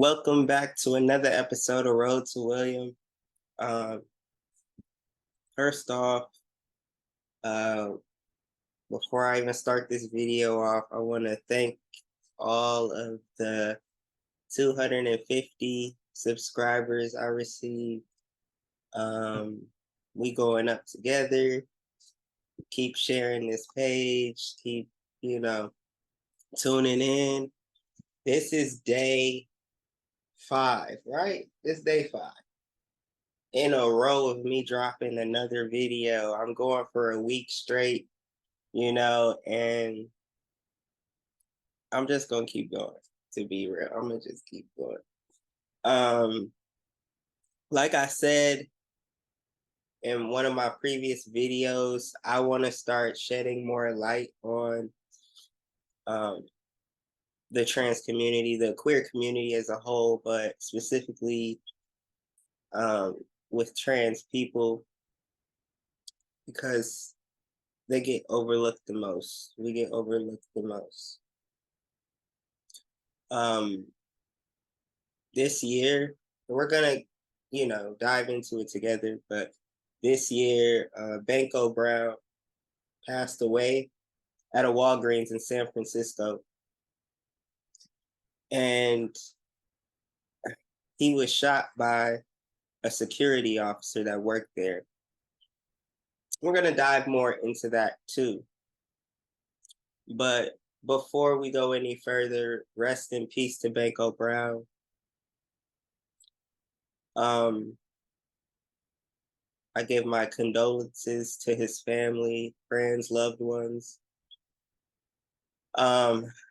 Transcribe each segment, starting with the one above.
Welcome back to another episode of Road to William. Um, First off, uh, before I even start this video off, I want to thank all of the 250 subscribers I received. We going up together. Keep sharing this page. Keep, you know, tuning in. This is day 5, right? This is day 5 in a row of me dropping another video. I'm going for a week straight, and I'm just gonna keep going, to be real. I'm gonna just keep going. Um, like I said in one of my previous videos, I want to start shedding more light on um the trans community, the queer community as a whole, but specifically um with trans people, because they get overlooked the most. We get overlooked the most. Um, this year, we're gonna, dive into it together. But this year, Banko Brown passed away at a Walgreens in San Francisco, and he was shot by a security officer that worked there. We're gonna dive more into that too. But before we go any further, rest in peace to Banko Brown. I give my condolences to his family, friends, loved ones.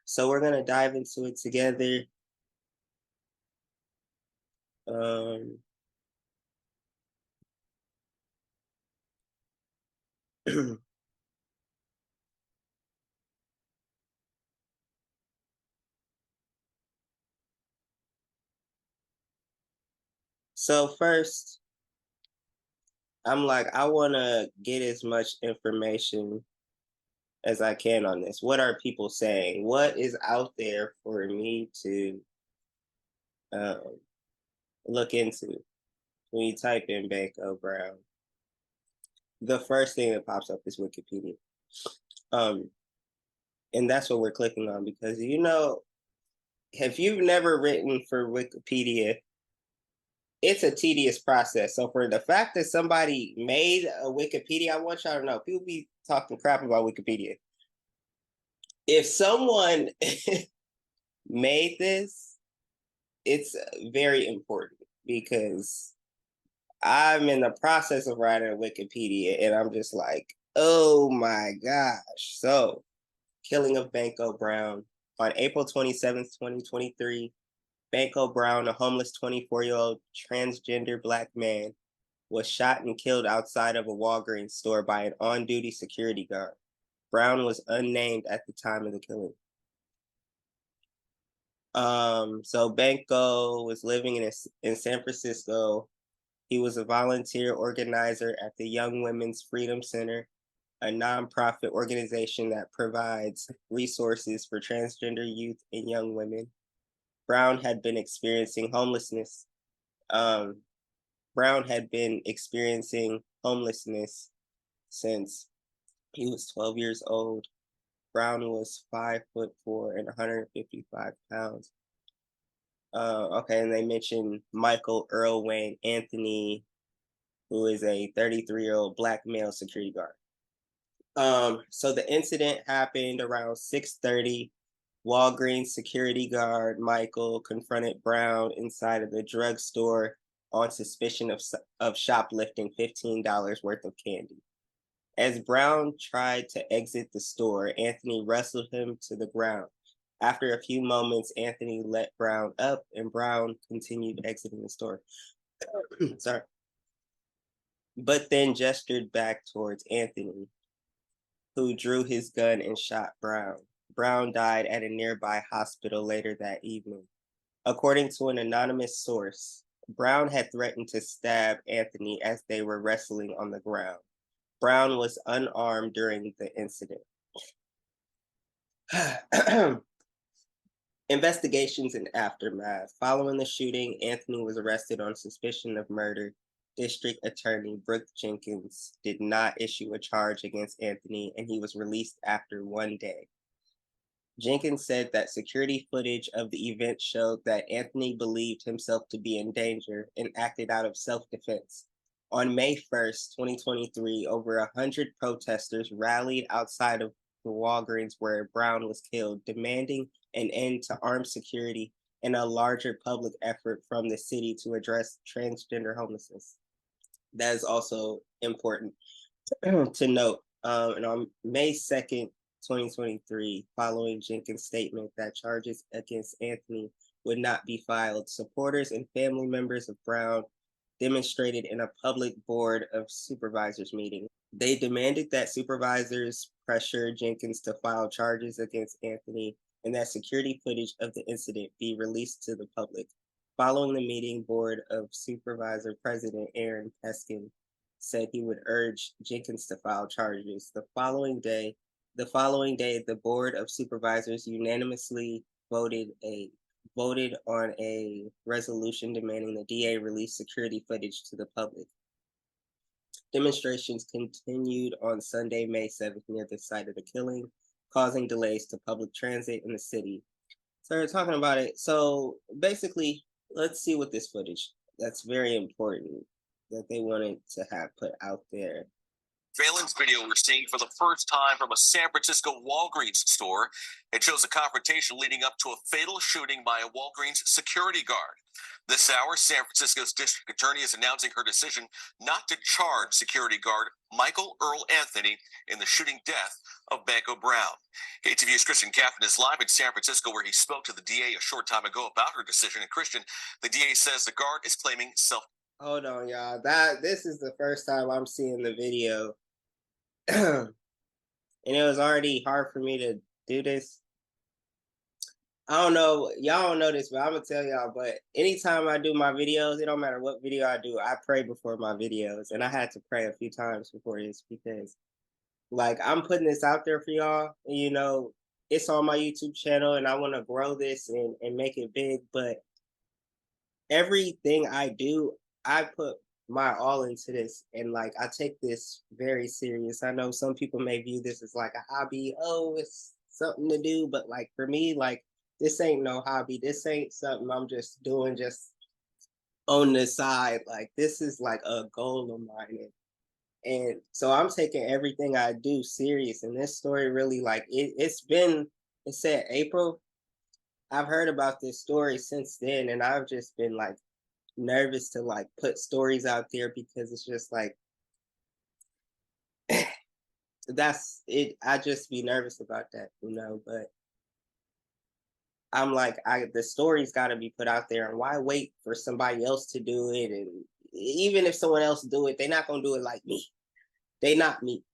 So we're gonna dive into it together. Um, so first, I'm like, I want to get as much information as I can on this. What are people saying? What is out there for me to um, look into? When you type in Banko Brown, the first thing that pops up is Wikipedia. And that's what we're clicking on because, if you've never written for Wikipedia, it's a tedious process. So for the fact that somebody made a Wikipedia, I want y'all to know, people be talking crap about Wikipedia. If someone made this, it's very important because I'm in the process of writing a Wikipedia and I'm just like, oh my gosh. So, killing of Banko Brown on April 27th, 2023. Banko Brown, a homeless 24-year-old transgender Black man, was shot and killed outside of a Walgreens store by an on-duty security guard. Brown was unnamed at the time of the killing. So Banko was living in San Francisco. He was a volunteer organizer at the Young Women's Freedom Center, a nonprofit organization that provides resources for transgender youth and young women. Brown had been experiencing homelessness. Brown had been experiencing homelessness since he was 12 years old. Brown was 5'4" and 155 pounds. Okay, and they mentioned Michael Earl Wayne Anthony, who is a 33-year-old Black male security guard. So the incident happened around 6:30. Walgreens security guard Michael confronted Brown inside of the drugstore on suspicion of shoplifting $15 worth of candy. As Brown tried to exit the store, Anthony wrestled him to the ground. After a few moments, Anthony let Brown up and Brown continued exiting the store. Sorry. But then gestured back towards Anthony, who drew his gun and shot Brown. Brown died at a nearby hospital later that evening. According to an anonymous source, Brown had threatened to stab Anthony as they were wrestling on the ground. Brown was unarmed during the incident. Investigations and aftermath. Following the shooting, Anthony was arrested on suspicion of murder. District Attorney Brooke Jenkins did not issue a charge against Anthony, and he was released after 1 day. Jenkins said that security footage of the event showed that Anthony believed himself to be in danger and acted out of self defense. On May 1st, 2023, over 100 protesters rallied outside of the Walgreens where Brown was killed, demanding an end to armed security and a larger public effort from the city to address transgender homelessness. That is also important to note. And on May 2nd, 2023, following Jenkins' statement that charges against Anthony would not be filed, supporters and family members of Brown demonstrated in a public board of supervisors meeting. They demanded that supervisors pressure Jenkins to file charges against Anthony and that security footage of the incident be released to the public. Following the meeting, Board of Supervisor President Aaron Peskin said he would urge Jenkins to file charges. The Board of Supervisors unanimously voted on a resolution demanding the DA release security footage to the public. Demonstrations continued on Sunday, May 7th, near the site of the killing, causing delays to public transit in the city. So we're talking about it. So basically, let's see what this footage, that's very important, that they wanted to have put out there. Surveillance video we're seeing for the first time from a San Francisco Walgreens store. It shows a confrontation leading up to a fatal shooting by a Walgreens security guard. This hour, San Francisco's district attorney is announcing her decision not to charge security guard Michael Earl Anthony in the shooting death of Banko Brown. KTVU's Christian Kaplan is live in San Francisco, where he spoke to the DA a short time ago about her decision. And Christian, the DA says the guard is claiming self. Hold on, y'all. This is the first time I'm seeing the video. And it was already hard for me to do this. I don't know, y'all don't know this, but I'm gonna tell y'all, but anytime I do my videos, it don't matter what video I do, I pray before my videos. And I had to pray a few times before this because like I'm putting this out there for y'all, and it's on my YouTube channel and I want to grow this and make it big, but everything I do, I put my all into this, and like I take this very serious. I know some people may view this as like a hobby. Oh, it's something to do, but like for me, like this ain't no hobby. This ain't something I'm just doing just on the side. Like this is like a goal of mine, and so I'm taking everything I do serious. And this story really like it said April. I've heard about this story since then, and I've just been like nervous to like put stories out there because it's just like that's it. I just be nervous about that, but I'm like, the story's got to be put out there, and why wait for somebody else to do it? And even if someone else do it, they're not gonna do it like me. They not me.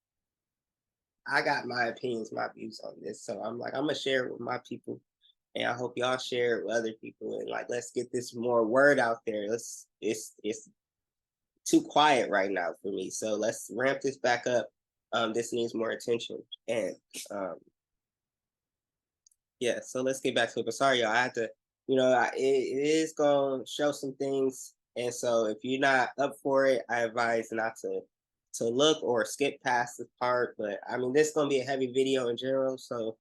I got my opinions, my views on this, so I'm like, I'm gonna share it with my people, and I hope y'all share it with other people, and like, let's get this more word out there. It's too quiet right now for me, so let's ramp this back up. This needs more attention, and yeah, so let's get back to it. But sorry, y'all, I had to, it is gonna show some things, and so if you're not up for it, I advise not to look or skip past this part. But I mean, this is gonna be a heavy video in general, so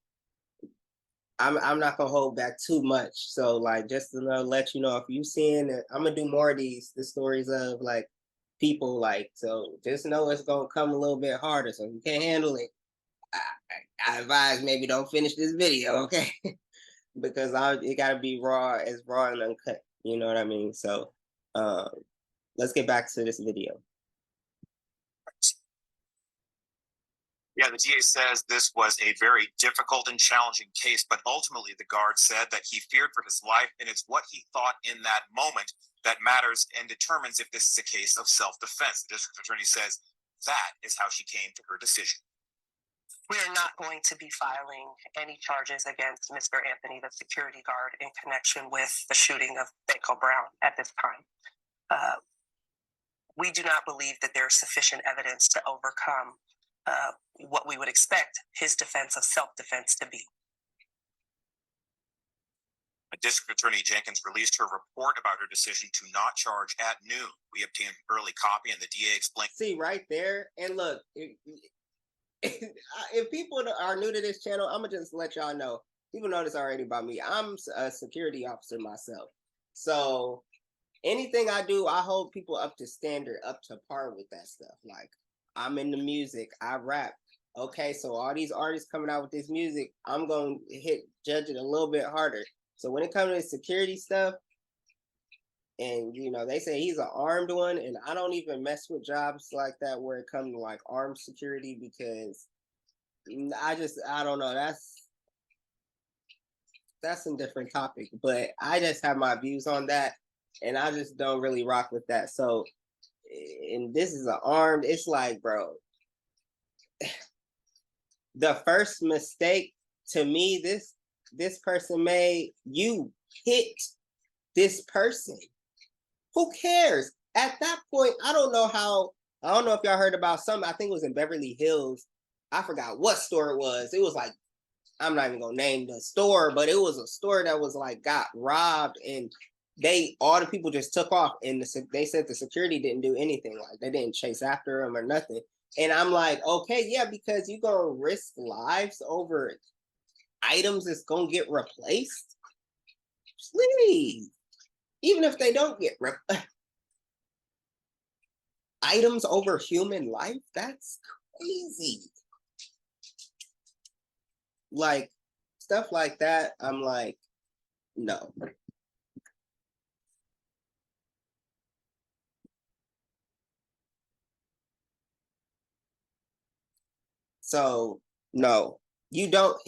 I'm not gonna hold back too much. So like, just to let you know, if you seeing it, I'm gonna do more of the stories of like people, like, so just know it's gonna come a little bit harder. So if you can't handle it, I advise maybe don't finish this video, okay? Because it gotta be raw and uncut. You know what I mean? So let's get back to this video. Yeah, the DA says this was a very difficult and challenging case, but ultimately the guard said that he feared for his life, and it's what he thought in that moment that matters and determines if this is a case of self-defense. The district attorney says that is how she came to her decision. We are not going to be filing any charges against Mr. Anthony, the security guard, in connection with the shooting of Banko Brown at this time. We do not believe that there is sufficient evidence to overcome what we would expect his defense of self-defense to be. District Attorney Jenkins released her report about her decision to not charge at noon. We obtained an early copy, and the DA explained. See right there, and look, if people are new to this channel, I'm gonna just let y'all know. People know this already about me. I'm a security officer myself, so anything I do, I hold people up to standard, up to par with that stuff. Like, I'm in the music, I rap. Okay, so all these artists coming out with this music, I'm gonna judge it a little bit harder. So when it comes to security stuff, and they say he's an armed one, and I don't even mess with jobs like that where it comes to like armed security, because I don't know. That's a different topic, but I just have my views on that, and I just don't really rock with that. So, and this is an armed. It's like, bro, the first mistake to me this person made, you hit this person. Who cares? At that point, I don't know if y'all heard about something. I think it was in Beverly Hills. I forgot what store it was. It was like, I'm not even gonna name the store, but it was a store that was like got robbed, and all the people just took off, and they said the security didn't do anything. Like, they didn't chase after them or nothing. And I'm like, okay, yeah, because you gonna risk lives over items that's gonna get replaced? Please, even if they don't get items over human life, that's crazy. Like, stuff like that, I'm like, no. So, no, you don't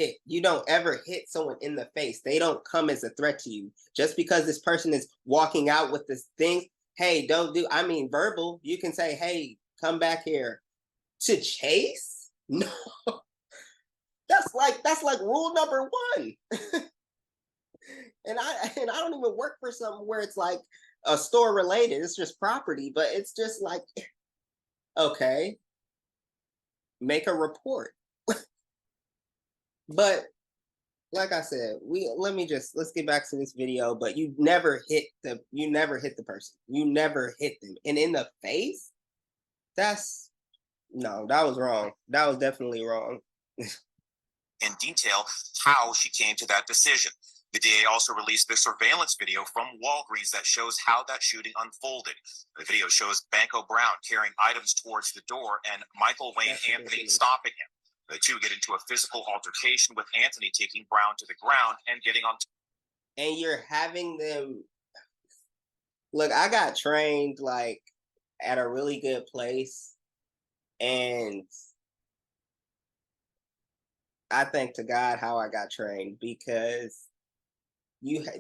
ever hit someone in the face. They don't come as a threat to you. Just because this person is walking out with this thing, hey, I mean, verbal, you can say, hey, come back here. To chase? No. That's like rule number one. And I don't even work for something where it's like a store related. It's just property, but it's just like, okay, make a report. But like I said, let's get back to this video. But you never hit the person. You never hit them. And in the face, that was wrong. That was definitely wrong. In detail how she came to that decision. The DA also released the surveillance video from Walgreens that shows how that shooting unfolded. The video shows Banko Brown carrying items towards the door and Michael Wayne Anthony stopping him. The two get into a physical altercation, with Anthony taking Brown to the ground and getting on. And you're having them. Look, I got trained like at a really good place, and I thank to God how I got trained, because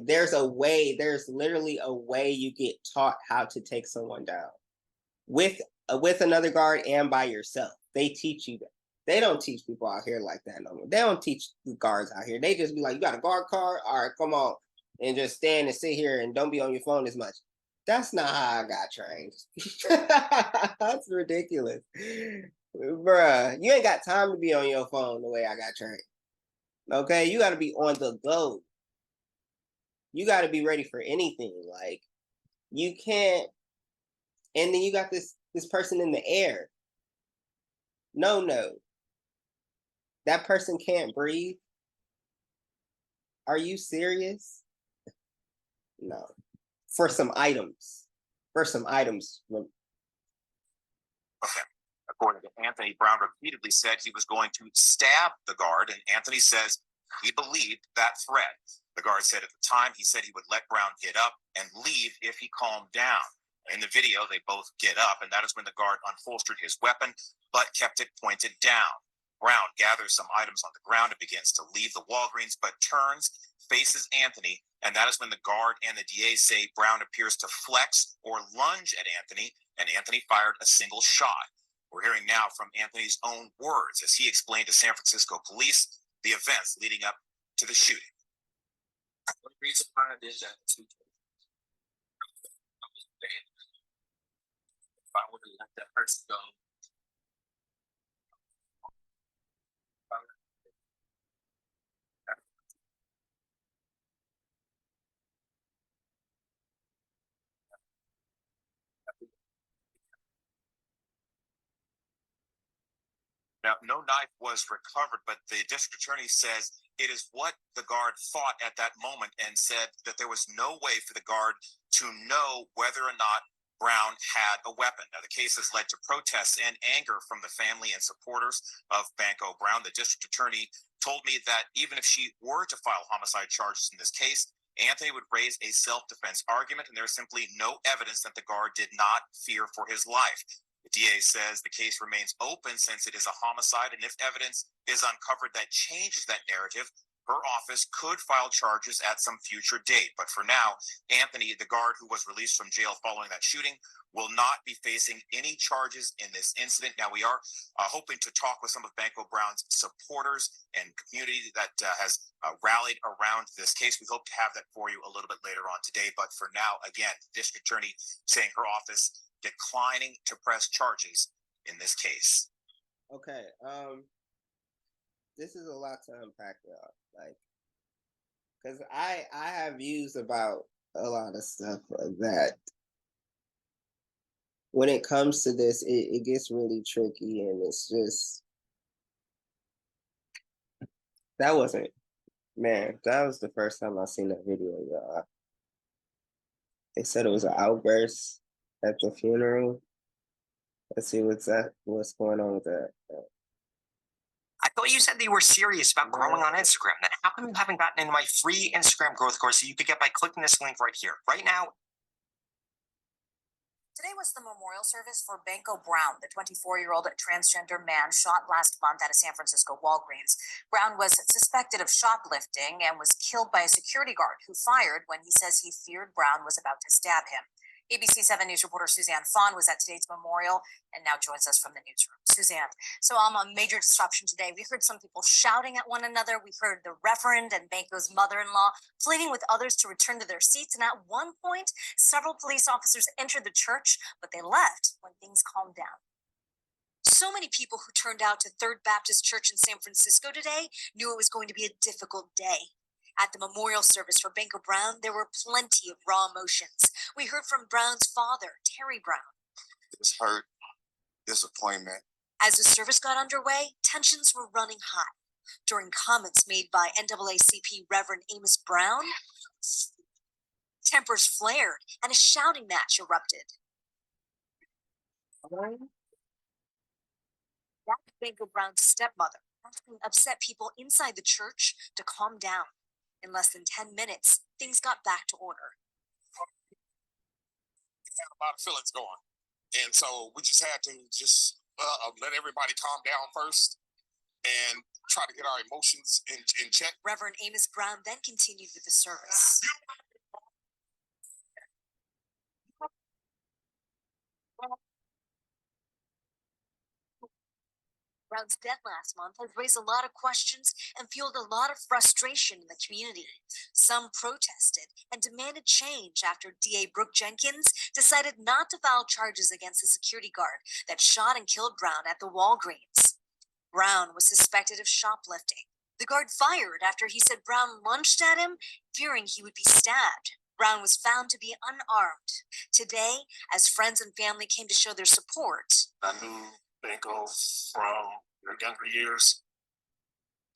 there's literally a way you get taught how to take someone down with another guard and by yourself. They teach you that. They don't teach people out here like that no more. They don't teach the guards out here. They just be like, you got a guard card? All right, come on. And just stand and sit here and don't be on your phone as much. That's not how I got trained. That's ridiculous. Bruh, you ain't got time to be on your phone the way I got trained. Okay, you got to be on the go. You got to be ready for anything. Like, you can't. And then you got this person in the air. No. That person can't breathe. Are you serious? No. For some items. Okay. According to Anthony, Brown repeatedly said he was going to stab the guard, and Anthony says he believed that threat. The guard said at the time he said he would let Brown get up and leave if he calmed down. In the video, they both get up, and that is when the guard unholstered his weapon, but kept it pointed down. Brown gathers some items on the ground and begins to leave the Walgreens, but turns, faces Anthony, and that is when the guard and the DA say Brown appears to flex or lunge at Anthony, and Anthony fired a single shot. We're hearing now from Anthony's own words as he explained to San Francisco police the events leading up to the shooting. The reason why I did that is if I would have let that person go, Now, no knife was recovered, but the district attorney says it is what the guard thought at that moment and said that there was no way for the guard to know whether or not Brown had a weapon. Now, the case has led to protests and anger from the family and supporters of Banko Brown. The district attorney told me that even if she were to file homicide charges in this case, Anthony would raise a self-defense argument, and there's simply no evidence that the guard did not fear for his life. The DA says the case remains open since it is a homicide, and if evidence is uncovered that changes that narrative, her office could file charges at some future date. But for now, Anthony, the guard who was released from jail following that shooting, will not be facing any charges in this incident. Now, we are hoping to talk with some of Banko Brown's supporters and community that has rallied around this case. We hope to have that for you a little bit later on today. But for now, again, the district attorney saying her office declining to press charges in this case. Okay, this is a lot to unpack, y'all. Like, because I have views about a lot of stuff that when it comes to this, it gets really tricky, and it's just that was the first time I seen that video, y'all. They said it was an outburst at the funeral. Let's see what's going on with that. I thought you said that you were serious about growing on Instagram. Then how come you haven't gotten into my free Instagram growth course that you could get by clicking this link right here? Right now. Today was the memorial service for Banko Brown, the 24-year-old transgender man shot last month at a San Francisco Walgreens. Brown was suspected of shoplifting and was killed by a security guard who fired when he says he feared Brown was about to stab him. ABC 7 News reporter Suzanne Fawn was at today's memorial and now joins us from the newsroom. Suzanne, so a major disruption today. We heard some people shouting at one another. We heard the Reverend and Banko's mother-in-law pleading with others to return to their seats. And at one point, several police officers entered the church, but they left when things calmed down. So many people who turned out to Third Baptist Church in San Francisco today knew it was going to be a difficult day. At the memorial service for Banko Brown, there were plenty of raw emotions. We heard from Brown's father, Terry Brown. It was hurt, disappointment. As the service got underway, tensions were running high. During comments made by NAACP Reverend Amos Brown, tempers flared and a shouting match erupted. That's Banko Brown's stepmother, asking upset people inside the church to calm down. In less than 10 minutes, things got back to order. We had a lot of feelings going. And so we just had to let everybody calm down first and try to get our emotions in check. Reverend Amos Brown then continued with the service. Brown's death last month has raised a lot of questions and fueled a lot of frustration in the community. Some protested and demanded change after DA Brooke Jenkins decided not to file charges against the security guard that shot and killed Brown at the Walgreens. Brown was suspected of shoplifting. The guard fired after he said Brown lunged at him, fearing he would be stabbed. Brown was found to be unarmed. Today, as friends and family came to show their support, I knew Banko from your younger years.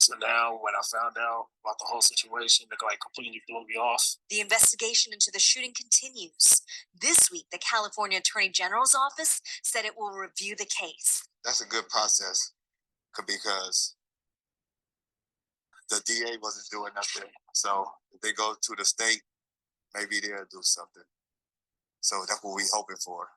So now when I found out about the whole situation, it completely blew me off. The investigation into the shooting continues. This week, the California Attorney General's office said it will review the case. That's a good process because the DA wasn't doing nothing. So if they go to the state, maybe they'll do something. So that's what we're hoping for,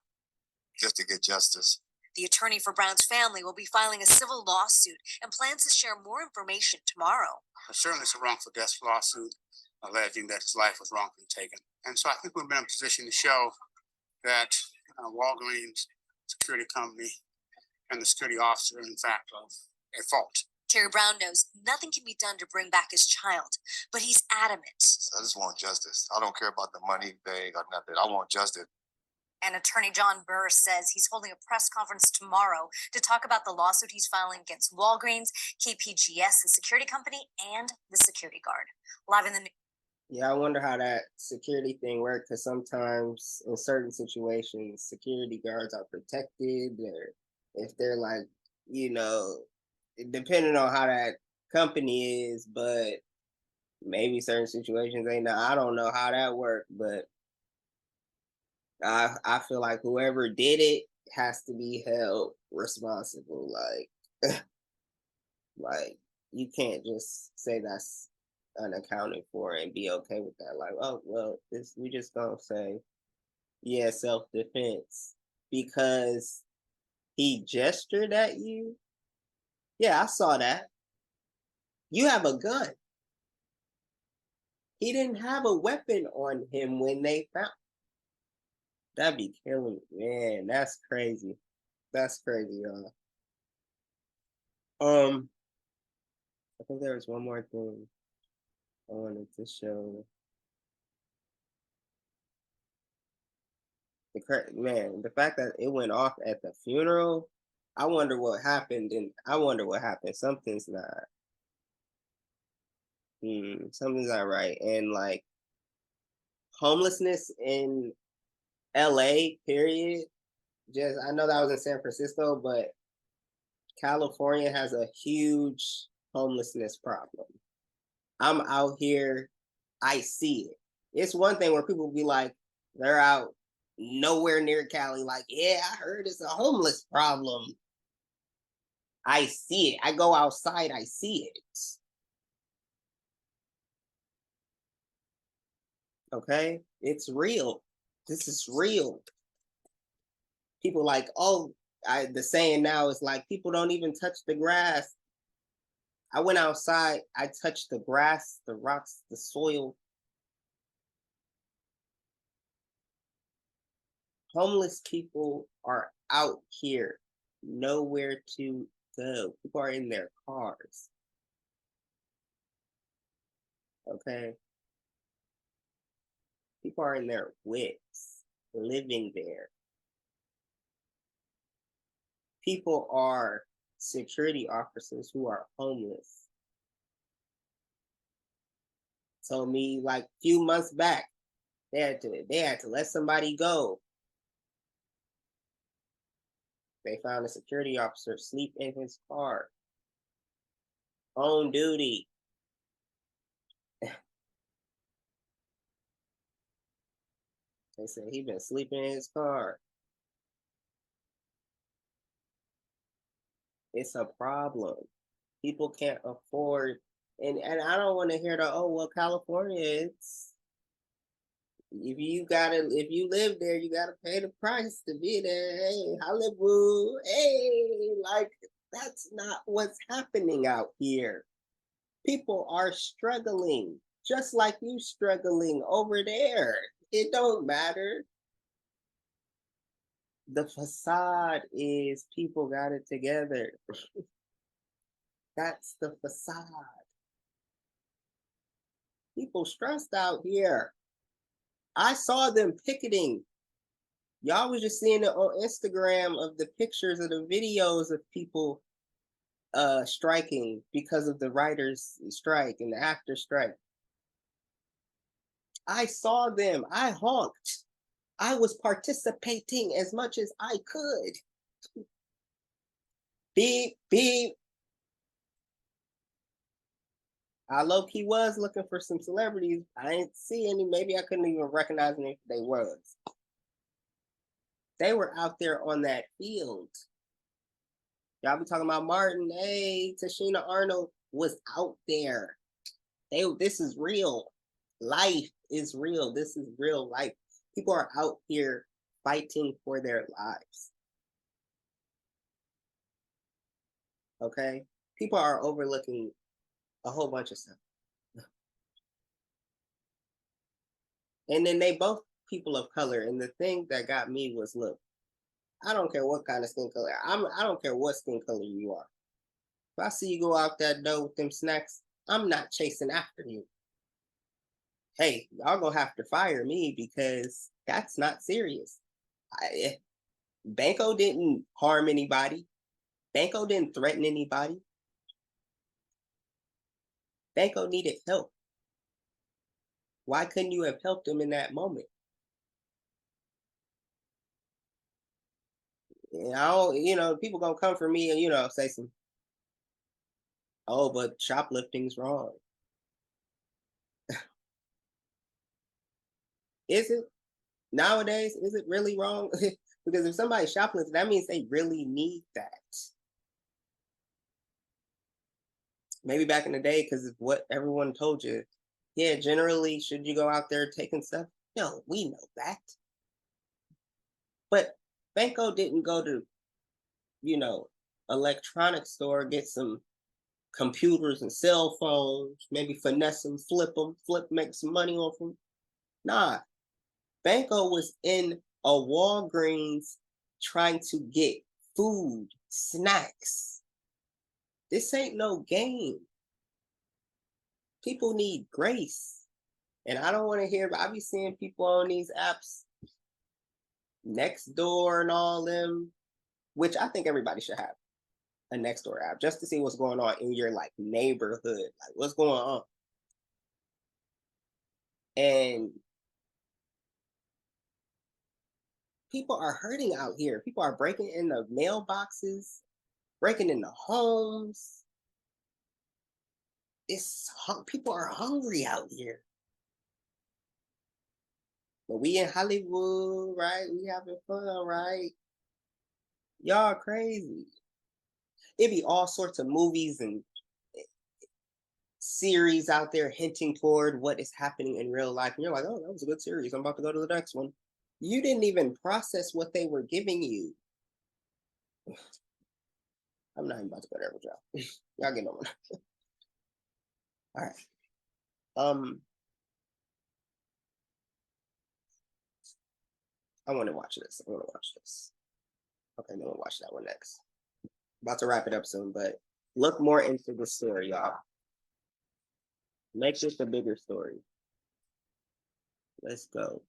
just to get justice. The attorney for Brown's family will be filing a civil lawsuit and plans to share more information tomorrow. Certainly it's a wrongful death lawsuit alleging that his life was wrongfully taken. And so I think we've been in a position to show that Walgreens security company and the security officer are in fact at fault. Terry Brown knows nothing can be done to bring back his child, but he's adamant. I just want justice. I don't care about the money thing or nothing. I want justice. And attorney John Burr says he's holding a press conference tomorrow to talk about the lawsuit he's filing against Walgreens, KPGS, the security company, and the security guard. Live in the news. Yeah, I wonder how that security thing works, because sometimes in certain situations, security guards are protected, or if they're depending on how that company is, but maybe certain situations ain't. I don't know how that worked, but I feel like whoever did it has to be held responsible. Like you can't just say that's unaccounted for and be okay with that. Like, oh well, this we just gonna say, yeah, self defense because he gestured at you. Yeah, I saw that. You have a gun. He didn't have a weapon on him when they found. That'd be killing me, man. That's crazy. That's crazy, y'all. I think there was one more thing I wanted to show. Man, the fact that it went off at the funeral, I wonder what happened, and I wonder what happened. Something's not right. And like homelessness in LA, period. Just I know that was in San Francisco, but California has a huge homelessness problem. I'm out here, I see it. It's one thing where people be like, they're out nowhere near Cali, like, yeah, I heard it's a homeless problem. I see it. I go outside, I see it. Okay? It's real. This is real. People like, oh, the saying now is like, people don't even touch the grass. I went outside, I touched the grass, the rocks, the soil. Homeless people are out here, nowhere to go. People are in their cars. Okay? People are in their whips, living there. People are security officers who are homeless. Told me like a few months back, they had to let somebody go. They found a security officer asleep in his car. On duty. They said he been sleeping in his car. It's a problem. People can't afford, and I don't want to hear the, oh well, California, it's if you live there, you gotta pay the price to be there. Hey, Hollywood, hey, like that's not what's happening out here. People are struggling, just like you struggling over there. It don't matter. The facade is people got it together. That's the facade. People stressed out here. I saw them picketing. Y'all was just seeing it on Instagram of the pictures of the videos of people striking because of the writers' strike and the actors' strike. I saw them. I honked. I was participating as much as I could. Beep, beep. I low-key was looking for some celebrities. I didn't see any. Maybe I couldn't even recognize them if they was. They were out there on that field. Y'all be talking about Martin. Hey, Tashina Arnold was out there. This is real. Life is real. This is real life. People are out here fighting for their lives. Okay? People are overlooking a whole bunch of stuff. And then they both people of color. And the thing that got me was, look, I don't care what kind of skin color. I don't care what skin color you are. If I see you go out that door with them snacks, I'm not chasing after you. Hey, y'all gonna have to fire me because that's not serious. Banko didn't harm anybody. Banko didn't threaten anybody. Banko needed help. Why couldn't you have helped him in that moment? People gonna come for me and say some Oh, but shoplifting's wrong. Is it? Nowadays, is it really wrong? Because if somebody shoplifts, that means they really need that. Maybe back in the day, because of what everyone told you. Yeah, generally, should you go out there taking stuff? No, we know that. But Banko didn't go to, you know, electronics store, get some computers and cell phones, maybe finesse them, make some money off them. Nah, Banko was in a Walgreens trying to get food, snacks. This ain't no game. People need grace. And I don't want to hear, I be seeing people on these apps, Next Door and all them, which I think everybody should have a Next Door app just to see what's going on in your like neighborhood, like what's going on. And people are hurting out here. People are breaking in the mailboxes, breaking into homes. People are hungry out here. But we in Hollywood, right? We having fun, right? Y'all crazy. It be all sorts of movies and series out there hinting toward what is happening in real life. And you're like, oh, that was a good series. I'm about to go to the next one. You didn't even process what they were giving you. I'm not even about to go there with y'all. Y'all get on. All right. I want to watch this. Okay, then we'll watch that one next. About to wrap it up soon, but look more into the story, y'all. Make this a bigger story. Let's go.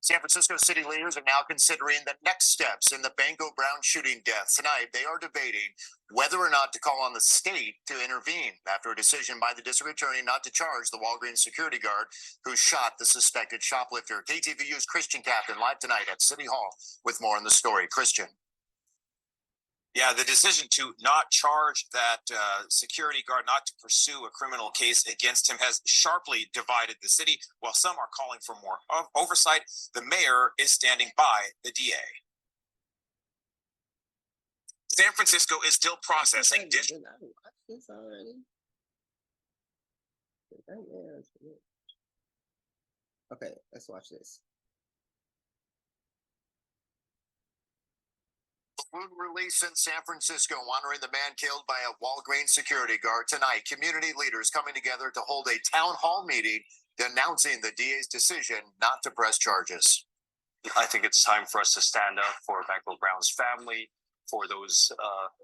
San Francisco city leaders are now considering the next steps in the Banko Brown shooting death. Tonight, they are debating whether or not to call on the state to intervene after a decision by the district attorney not to charge the Walgreens security guard who shot the suspected shoplifter. KTVU's Christian Captain live tonight at City Hall with more on the story. Christian. Yeah, the decision to not charge that security guard, not to pursue a criminal case against him, has sharply divided the city. While some are calling for more oversight, the mayor is standing by the DA. San Francisco is still processing. Okay, let's watch this. Balloon release in San Francisco, honoring the man killed by a Walgreens security guard. Tonight, community leaders coming together to hold a town hall meeting denouncing the DA's decision not to press charges. I think it's time for us to stand up for Banko Brown's family, for those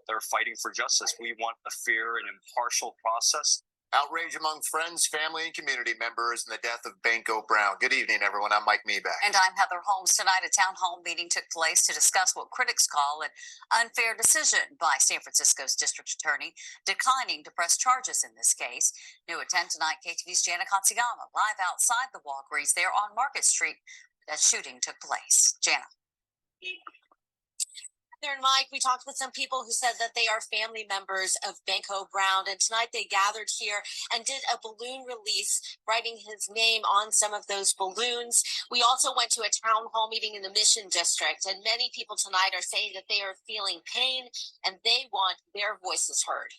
that are fighting for justice. We want a fair and impartial process. Outrage among friends, family, and community members in the death of Banko Brown. Good evening, everyone. I'm Mike Meeback. And I'm Heather Holmes. Tonight, a town hall meeting took place to discuss what critics call an unfair decision by San Francisco's district attorney declining to press charges in this case. New at 10 tonight, KTV's Jana Katsuyama live outside the Walgreens there on Market Street. That shooting took place. Jana. There and Mike, we talked with some people who said that they are family members of Banko Brown, and tonight they gathered here and did a balloon release, writing his name on some of those balloons. We also went to a town hall meeting in the Mission District, and many people tonight are saying that they are feeling pain and they want their voices heard.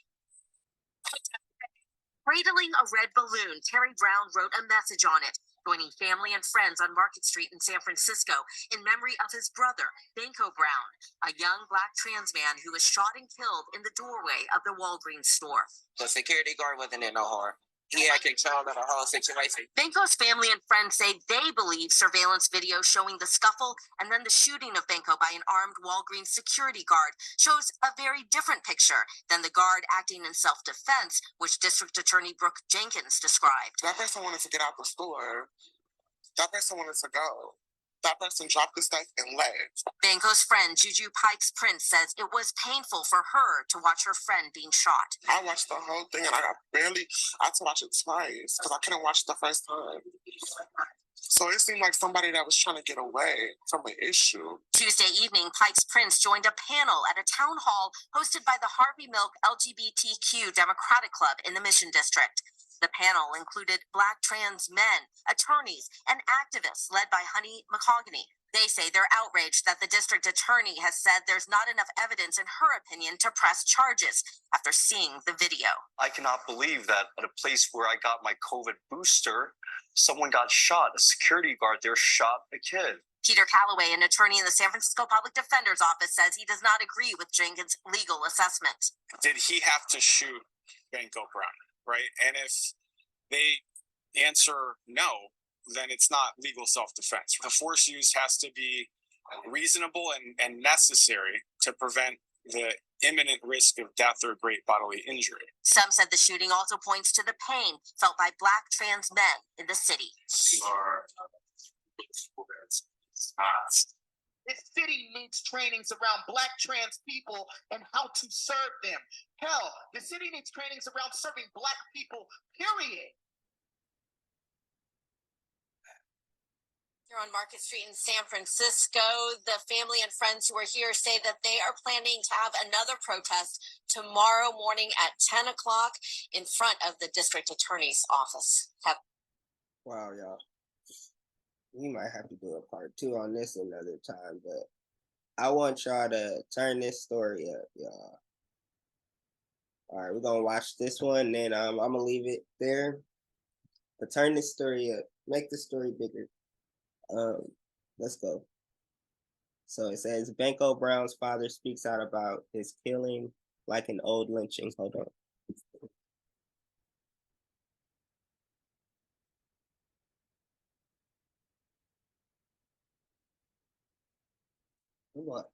Cradling a red balloon, Terry Brown wrote a message on it, joining family and friends on Market Street in San Francisco in memory of his brother, Banko Brown, a young Black trans man who was shot and killed in the doorway of the Walgreens store. The security guard wasn't in no harm. He had control of the whole situation. Banko's family and friends say they believe surveillance video showing the scuffle and then the shooting of Banko by an armed Walgreens security guard shows a very different picture than the guard acting in self-defense, which District Attorney Brooke Jenkins described. That person wanted to get out the store. That person wanted to go. That person dropped the stuff and left. Banko's friend, Juju Pikes Prince, says it was painful for her to watch her friend being shot. I watched the whole thing and I had to watch it twice because I couldn't watch it the first time. So it seemed like somebody that was trying to get away from an issue. Tuesday evening, Pikes Prince joined a panel at a town hall hosted by the Harvey Milk LGBTQ Democratic Club in the Mission District. The panel included Black trans men, attorneys, and activists led by Honey McCogany. They say they're outraged that the district attorney has said there's not enough evidence, in her opinion, to press charges after seeing the video. I cannot believe that at a place where I got my COVID booster, someone got shot. A security guard there shot a kid. Peter Calloway, an attorney in the San Francisco Public Defender's Office, says he does not agree with Jenkins' legal assessment. Did he have to shoot Banko Brown, right? And if they answer no, then it's not legal self-defense. The force used has to be reasonable and necessary to prevent the imminent risk of death or great bodily injury. Some said the shooting also points to the pain felt by Black trans men in the city. This city needs trainings around Black trans people and how to serve them. Hell, the city needs trainings around serving Black people, period. Here on Market Street in San Francisco, the family and friends who are here say that they are planning to have another protest tomorrow morning at 10 o'clock in front of the district attorney's office. Wow, y'all. We might have to do a part 2 on this another time, but I want y'all to turn this story up, y'all. All right, we're gonna watch this one, then I'm gonna leave it there. But turn this story up, make the story bigger. Let's go. So it says Banko Brown's father speaks out about his killing like an old lynching. Hold on. What?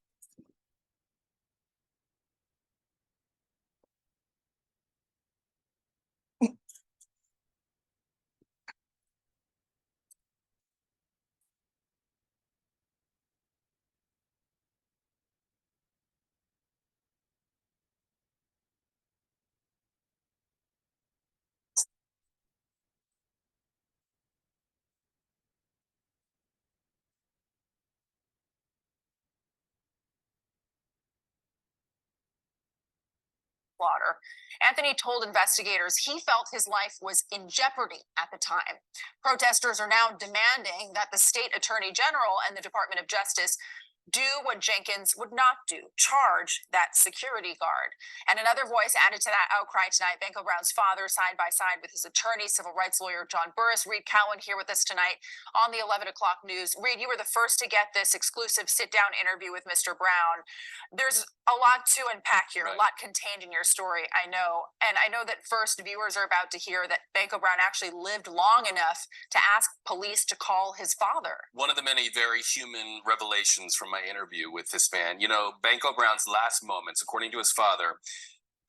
Water. Anthony told investigators he felt his life was in jeopardy at the time. Protesters are now demanding that the state attorney general and the Department of Justice do what Jenkins would not do, charge that security guard. And another voice added to that outcry tonight, Banko Brown's father, side by side with his attorney, civil rights lawyer John Burris. Reed Cowan here with us tonight on the 11 o'clock news. Reed, you were the first to get this exclusive sit-down interview with Mr. Brown. There's a lot to unpack here, a lot contained in your story, I know. And I know that first viewers are about to hear that Banko Brown actually lived long enough to ask police to call his father. One of the many very human revelations from my interview with this man. You know, Banko Brown's last moments, according to his father,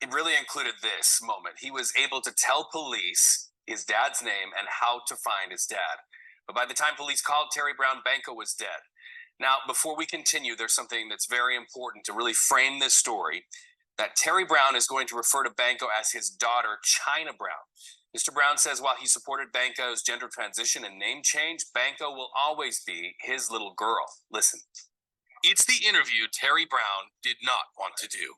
it really included this moment. He was able to tell police his dad's name and how to find his dad. But by the time police called Terry Brown, Banko was dead. Now, before we continue, there's something that's very important to really frame this story, that Terry Brown is going to refer to Banko as his daughter, China Brown. Mr. Brown says while he supported Banko's gender transition and name change, Banko will always be his little girl. Listen. It's the interview Terry Brown did not want to do.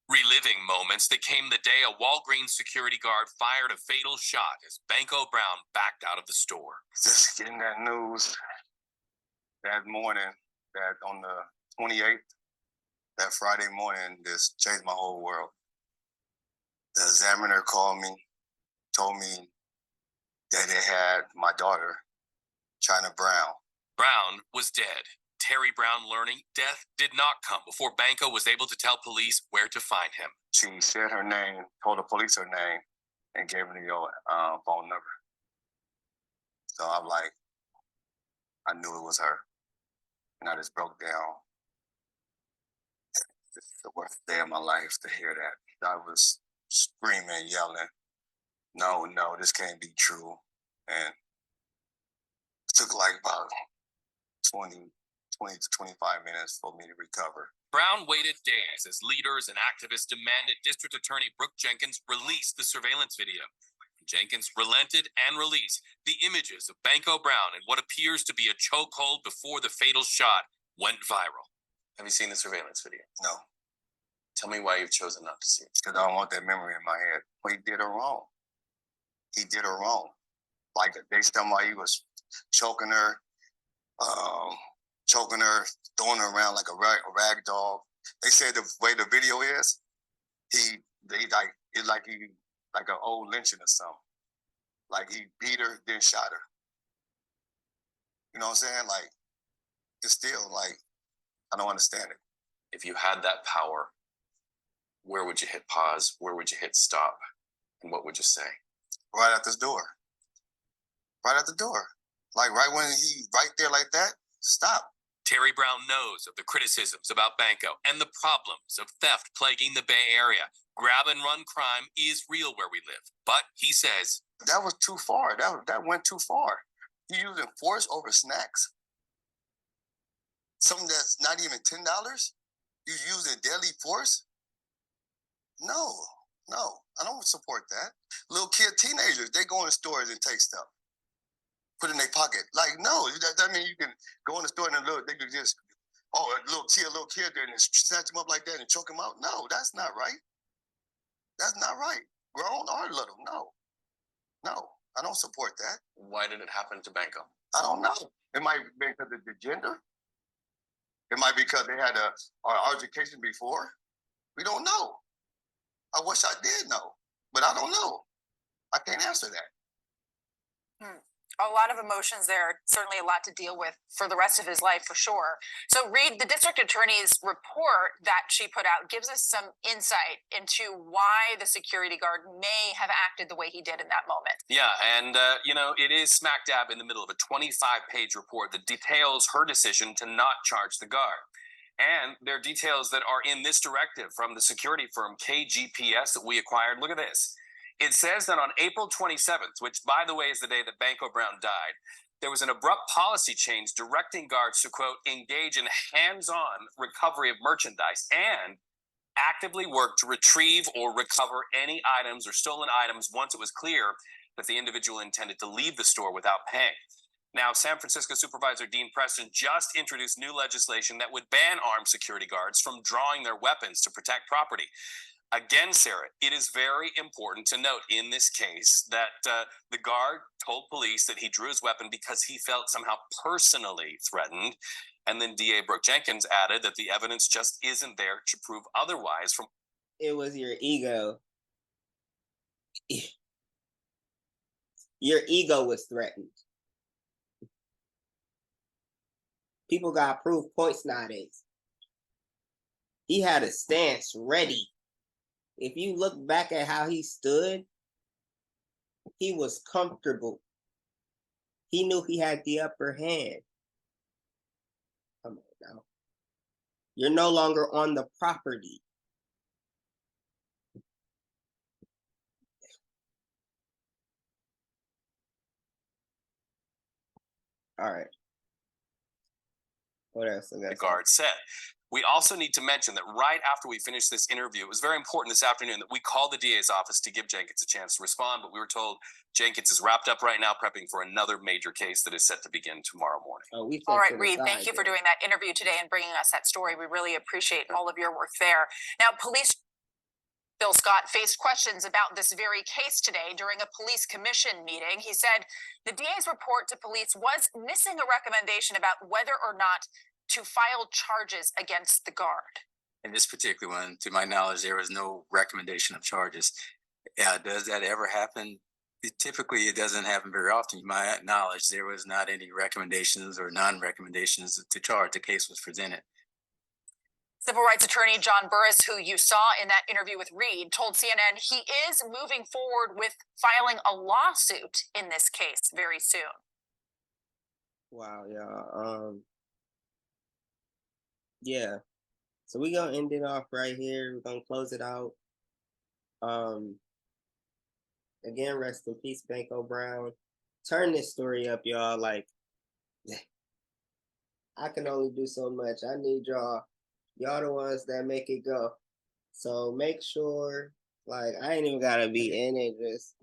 Reliving moments that came the day a Walgreens security guard fired a fatal shot as Banko Brown backed out of the store. Just getting that news that morning, that on the 28th, that Friday morning, just changed my whole world. The examiner called me, told me that they had my daughter, China Brown. Brown was dead. Terry Brown learning death did not come before Banko was able to tell police where to find him. She said her name, told the police her name, and gave me your phone number. So I'm like, I knew it was her. And I just broke down. It's the worst day of my life to hear that. I was screaming, yelling, no, this can't be true. And it took like about 20 to 25 minutes for me to recover. Brown waited days as leaders and activists demanded District Attorney Brooke Jenkins release the surveillance video. Jenkins relented and released, the images of Banko Brown and what appears to be a chokehold before the fatal shot went viral. Have you seen the surveillance video? No, Tell me why you've chosen not to see it. because I don't want that memory in my head. But he did her wrong. He did her wrong. Like they tell why he was choking her, throwing her around like a rag dog. They said the way the video is, it's like an old lynching or something. Like he beat her, then shot her. You know what I'm saying? Like it's still like I don't understand it. If you had that power, where would you hit pause? Where would you hit stop? And what would you say? Right at the door. Right at the door. Like right when he right there like that, stop. Terry Brown knows of the criticisms about Banko and the problems of theft plaguing the Bay Area. Grab and run crime is real where we live. But he says, that was too far. That went too far. You using force over snacks? Something that's not even $10? You using deadly force? No, I don't support that. Little teenagers, they go in the stores and take stuff, put it in their pocket. Like, no, that means you can go in the store and they could just, a little kid there and snatch him up like that and choke him out. No, that's not right. That's not right. Grown or little, no, I don't support that. why did it happen to Banko? I don't know. It might be because of the gender. It might be because they had our education before. We don't know. I wish I did know, but I don't know. I can't answer that. A lot of emotions there, certainly a lot to deal with for the rest of his life, for sure. So, Reed, the district attorney's report that she put out gives us some insight into why the security guard may have acted the way he did in that moment. Yeah, and, it is smack dab in the middle of a 25-page report that details her decision to not charge the guard. And there are details that are in this directive from the security firm KGPS that we acquired. Look at this. It says that on April 27th, which, by the way, is the day that Banko Brown died, there was an abrupt policy change directing guards to, quote, engage in hands-on recovery of merchandise and actively work to retrieve or recover any items or stolen items once it was clear that the individual intended to leave the store without paying. Now, San Francisco Supervisor Dean Preston just introduced new legislation that would ban armed security guards from drawing their weapons to protect property. Again, Sarah, it is very important to note in this case that the guard told police that he drew his weapon because he felt somehow personally threatened. And then DA Brooke Jenkins added that the evidence just isn't there to prove otherwise. It was your ego. Your ego was threatened. People got proof points nowadays. He had a stance ready. If you look back at how he stood, he was comfortable. He knew he had the upper hand. Come on now. You're no longer on the property. All right. What else? The guard said. We also need to mention that right after we finished this interview, it was very important this afternoon that we called the DA's office to give Jenkins a chance to respond, but we were told Jenkins is wrapped up right now prepping for another major case that is set to begin tomorrow morning. All right, Reed, thank you for doing that interview today and bringing us that story. We really appreciate all of your work there. Now, police Bill Scott faced questions about this very case today during a police commission meeting. He said the DA's report to police was missing a recommendation about whether or not to file charges against the guard. In this particular one, to my knowledge, there was no recommendation of charges. Does that ever happen? Typically, it doesn't happen very often. To my knowledge, there was not any recommendations or non-recommendations to charge. The case was presented. Civil rights attorney John Burris, who you saw in that interview with Reed, told CNN he is moving forward with filing a lawsuit in this case very soon. Wow, y'all. Yeah. So we're gonna end it off right here. We're gonna close it out. Again, rest in peace, Banko Brown. Turn this story up, y'all. Like, I can only do so much. I need y'all. Y'all the ones that make it go. So make sure, like, I ain't even gotta be in it. Just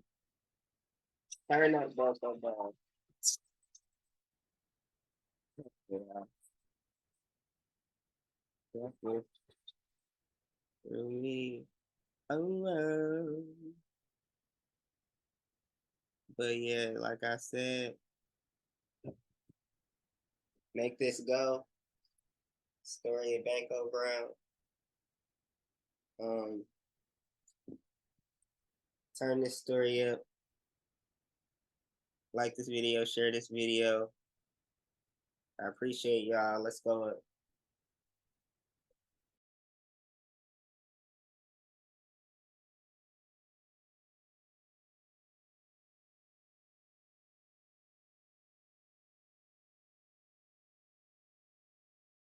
Turn up Banko Brown. Yeah. That's really around. But yeah, like I said, make this go. Story of Banko Brown. Turn this story up. Like this video, share this video. I appreciate y'all. Let's go up.